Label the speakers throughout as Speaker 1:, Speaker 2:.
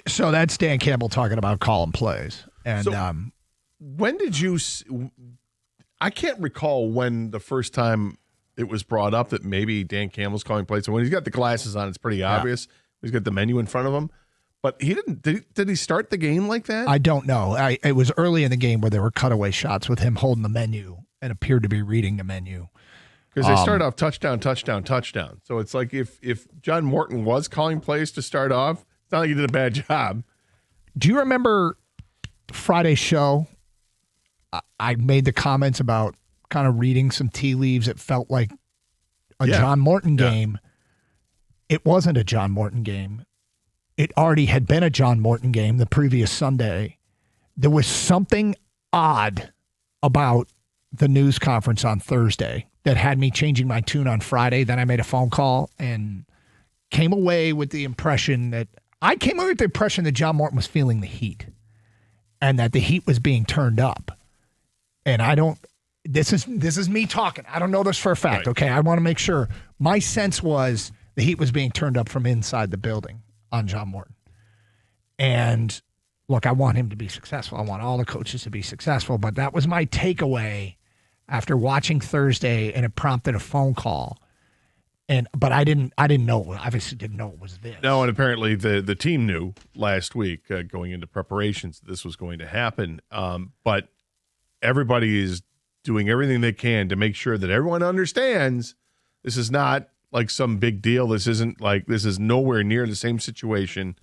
Speaker 1: So that's Dan Campbell talking about calling plays. And
Speaker 2: when did you I can't recall when the first time it was brought up that maybe Dan Campbell's calling plays. So when he's got the glasses on, it's pretty obvious. He's got the menu in front of him. But he didn't. Did he start the game like that?
Speaker 1: I don't know. It was early in the game where there were cutaway shots with him holding the menu and appeared to be reading the menu.
Speaker 2: Because they started off touchdown, touchdown, touchdown. So it's like if John Morton was calling plays to start off, it's not like he did a bad job.
Speaker 1: Do you remember Friday's show? I made the comments about kind of reading some tea leaves. It felt like a John Morton game. It wasn't a John Morton game. It already had been a John Morton game the previous Sunday. There was something odd about the news conference on Thursday that had me changing my tune on Friday. Then I made a phone call and came away with the impression that John Morton was feeling the heat and that the heat was being turned up. And this is me talking. I don't know this for a fact. Right. Okay. I want to make sure. My sense was the heat was being turned up from inside the building on John Morton. And look, I want him to be successful. I want all the coaches to be successful. But that was my takeaway after watching Thursday, and it prompted a phone call. But I didn't know. Obviously, didn't know it was this.
Speaker 2: No, and apparently the team knew last week going into preparations that this was going to happen. But everybody is doing everything they can to make sure that everyone understands this is not like some big deal. This is nowhere near the same situation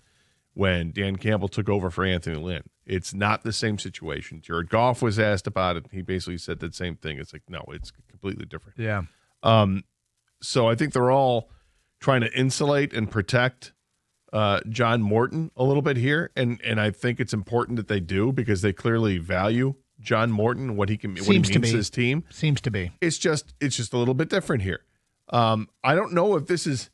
Speaker 2: when Dan Campbell took over for Anthony Lynn. It's not the same situation. Jared Goff was asked about it. He basically said that same thing. It's like, no, it's completely different.
Speaker 1: Yeah.
Speaker 2: So I think they're all trying to insulate and protect John Morton a little bit here. And I think it's important that they do because they clearly value John Morton, what he means to his team.
Speaker 1: Seems to be.
Speaker 2: It's just a little bit different here. I don't know if this is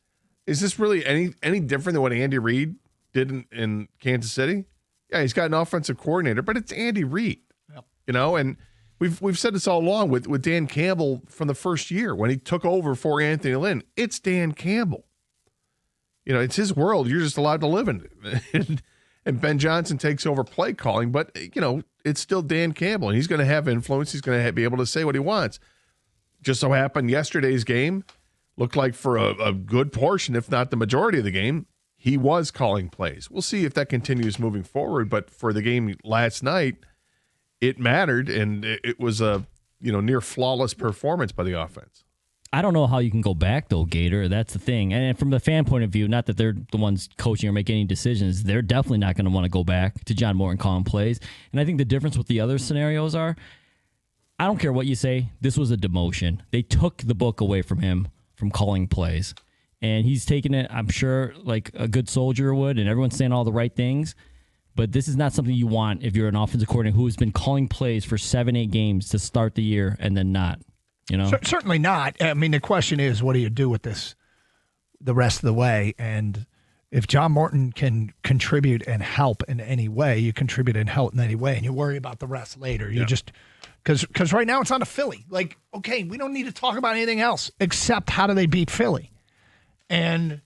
Speaker 2: this really any different than what Andy Reid did in Kansas City? Yeah, he's got an offensive coordinator, but it's Andy Reid. Yep. And we've said this all along with Dan Campbell from the first year when he took over for Anthony Lynn. It's Dan Campbell. It's his world. You're just allowed to live in it. And Ben Johnson takes over play calling, but it's still Dan Campbell, and he's going to have influence. He's going to be able to say what he wants. Just so happened yesterday's game looked like for a good portion, if not the majority of the game, he was calling plays. We'll see if that continues moving forward. But for the game last night, it mattered, and it was a near flawless performance by the offense.
Speaker 3: I don't know how you can go back, though, Gator. That's the thing. And from the fan point of view, not that they're the ones coaching or making any decisions, they're definitely not going to want to go back to John Morton calling plays. And I think the difference with the other scenarios are, I don't care what you say, this was a demotion. They took the book away from him from calling plays. And he's taking it, I'm sure, like a good soldier would, and everyone's saying all the right things. But this is not something you want if you're an offensive coordinator who has been calling plays for 7-8 games to start the year and then not.
Speaker 1: Certainly not. I mean, the question is, what do you do with this the rest of the way? And if John Morton can contribute and help in any way, you contribute and help in any way, and you worry about the rest later. You just because right now it's on to Philly. Like, okay, we don't need to talk about anything else except how do they beat Philly, and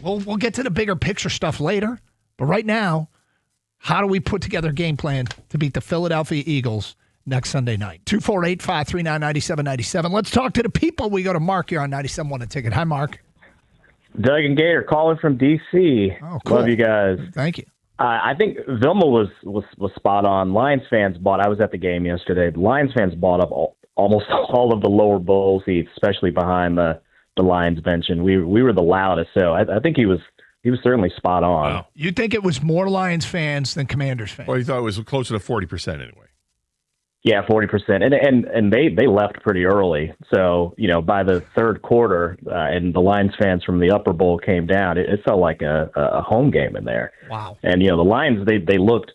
Speaker 1: we'll get to the bigger picture stuff later. But right now, how do we put together a game plan to beat the Philadelphia Eagles next Sunday night? 248-539-9797. Let's talk to the people. We go to Mark here on 97.1 The Ticket. Hi, Mark.
Speaker 4: Doug and Gator calling from D.C.
Speaker 1: Oh, cool.
Speaker 4: Love you guys.
Speaker 1: Thank you.
Speaker 4: I think Vilma was spot on. Lions fans I was at the game yesterday. The Lions fans bought up almost all of the lower bowl seats, especially behind the Lions bench, and we were the loudest. So I think he was certainly spot on.
Speaker 2: Wow.
Speaker 1: You think it was more Lions fans than Commanders fans?
Speaker 2: Well, you thought it was closer to 40% anyway.
Speaker 4: Yeah, 40%, and they left pretty early. So by the third quarter, and the Lions fans from the upper bowl came down. It felt like a home game in there.
Speaker 1: Wow.
Speaker 4: And the Lions they looked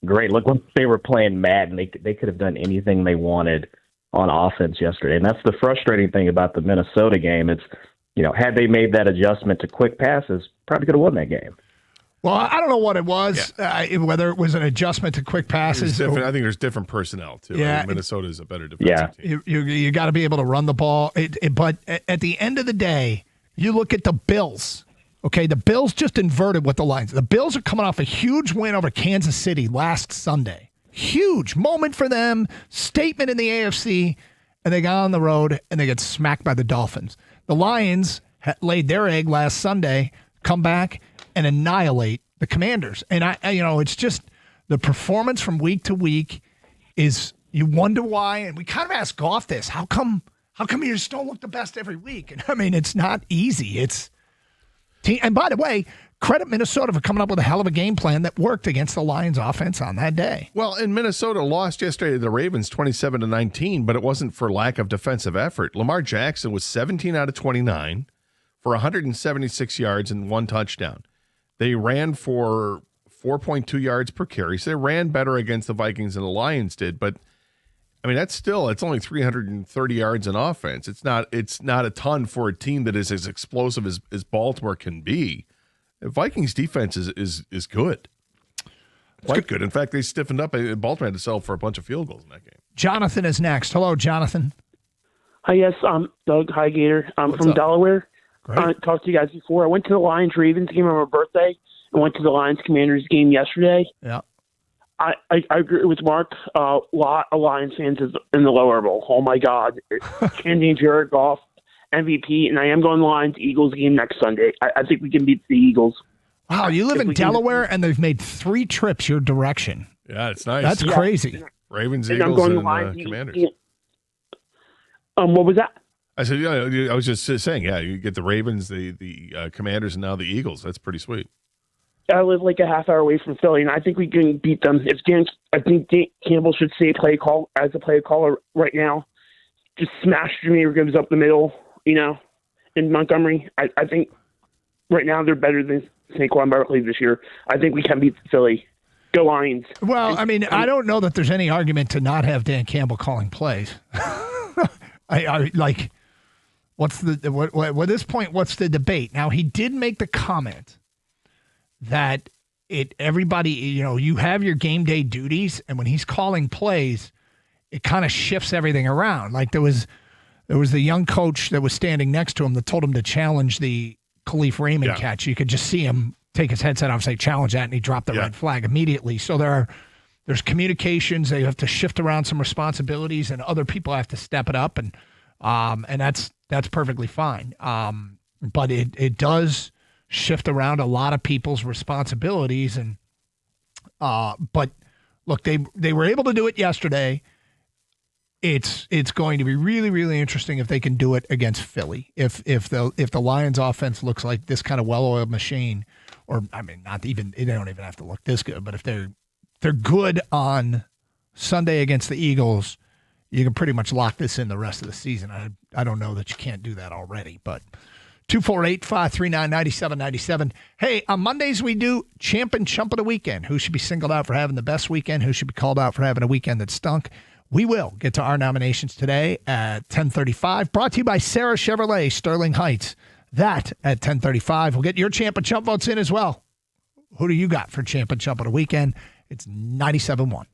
Speaker 4: great. Look when they were playing Madden, they could have done anything they wanted on offense yesterday. And that's the frustrating thing about the Minnesota game. It's had they made that adjustment to quick passes, probably could have won that game.
Speaker 1: Well, I don't know what it was, whether it was an adjustment to quick passes.
Speaker 2: I think there's different personnel, too.
Speaker 1: Yeah.
Speaker 2: Minnesota is a better defensive team.
Speaker 1: You got to be able to run the ball. But at the end of the day, you look at the Bills Okay, the Bills just inverted with the Lions. The Bills are coming off a huge win over Kansas City last Sunday. Huge moment for them, statement in the AFC, and they got on the road and they get smacked by the Dolphins. The Lions laid their egg last Sunday, come back and annihilate the Commanders. And it's just the performance from week to week is, you wonder why, and we kind of ask Goff this, how come you just don't look the best every week? And I mean, it's not easy. And by the way, credit Minnesota for coming up with a hell of a game plan that worked against the Lions offense on that day.
Speaker 2: Well, and Minnesota lost yesterday to the Ravens 27-19, but it wasn't for lack of defensive effort. Lamar Jackson was 17 out of 29 for 176 yards and 1 touchdown. They ran for 4.2 yards per carry, so they ran better against the Vikings than the Lions did, but I mean, it's only 330 yards in offense. It's not a ton for a team that is as explosive as Baltimore can be. The Vikings defense is good. Quite good. In fact, they stiffened up. Baltimore had to settle for a bunch of field goals in that game.
Speaker 1: Jonathan is next. Hello, Jonathan.
Speaker 5: Hi, yes. Doug. Hi, Gator. I'm from
Speaker 1: up?
Speaker 5: Delaware.
Speaker 1: Great.
Speaker 5: I talked to you guys before. I went to the Lions-Ravens game on my birthday and went to the Lions-Commanders game yesterday.
Speaker 1: Yeah.
Speaker 5: I agree with Mark. A lot of Lions fans is in the lower bowl. Oh, my God. Chanting Jared Goff, MVP, and I am going to the Lions-Eagles game next Sunday. I think we can beat the Eagles.
Speaker 1: Wow, you live in Delaware, and they've made 3 trips your direction.
Speaker 2: Yeah, it's nice.
Speaker 1: That's crazy.
Speaker 2: Ravens,
Speaker 5: and I'm
Speaker 2: Eagles,
Speaker 5: going
Speaker 2: and
Speaker 5: to Lions,
Speaker 2: Commanders.
Speaker 5: What was that?
Speaker 2: I said, I was just saying, you get the Ravens, the Commanders, and now the Eagles. That's pretty sweet.
Speaker 5: I live like a half hour away from Philly, and I think we can beat them. I think Dan Campbell should stay play caller right now. Just smash Jameer Gibbs up the middle, in Montgomery. I think right now they're better than Saquon Barkley this year. I think we can beat Philly. Go Lions.
Speaker 1: Well, I mean, I don't know that there's any argument to not have Dan Campbell calling plays. I like, at this point, what's the debate? Now, he did make the comment that everybody, you have your game day duties, and when he's calling plays, it kind of shifts everything around. Like there was the young coach that was standing next to him that told him to challenge the Khalif Raymond catch. You could just see him take his headset off and say, challenge that, and he dropped the red flag immediately. So there's communications. They have to shift around some responsibilities, and other people have to step it up, and that's perfectly fine. But it does shift around a lot of people's responsibilities, and but look, they were able to do it yesterday. It's going to be really, really interesting if they can do it against Philly. If the Lions offense looks like this kind of well-oiled machine, or I mean, they don't even have to look this good, but if they're good on Sunday against the Eagles, you can pretty much lock this in the rest of the season. I don't know that you can't do that already, but 248-539-9797. Hey, on Mondays we do Champ and Chump of the Weekend. Who should be singled out for having the best weekend? Who should be called out for having a weekend that stunk? We will get to our nominations today at 10:35. Brought to you by Sarah Chevrolet, Sterling Heights. That at 10:35. We'll get your Champ and Chump votes in as well. Who do you got for Champ and Chump of the Weekend? It's 97.1.